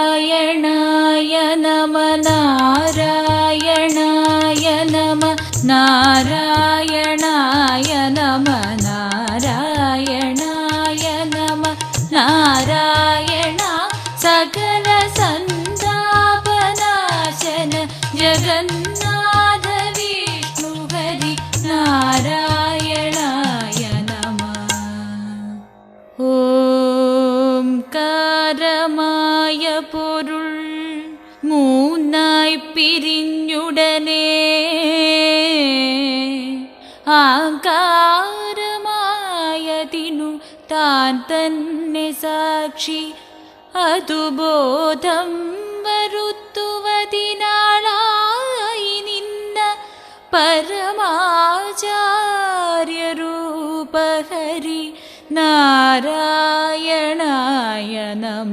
നാരായണായ നമ നാരായണായ നമ നാരായണായ നമ നാരായണായ നമ നാരായണ സകല സന്താപനാശന ജഗന്നാഥ വിഷ്ണു ഹരി നാരായണായ നമ. ഓംകാരമായ പൊരുൾ മൂന്നായി പിരിഞ്ഞുടനെ ആകാരമായതിനു താൻ തന്നെ സാക്ഷി അതുബോധം വരുത്തുവതിനാളായി നിന്ന പരമാചാര്യരൂപഹരി നാരായണായ നമ.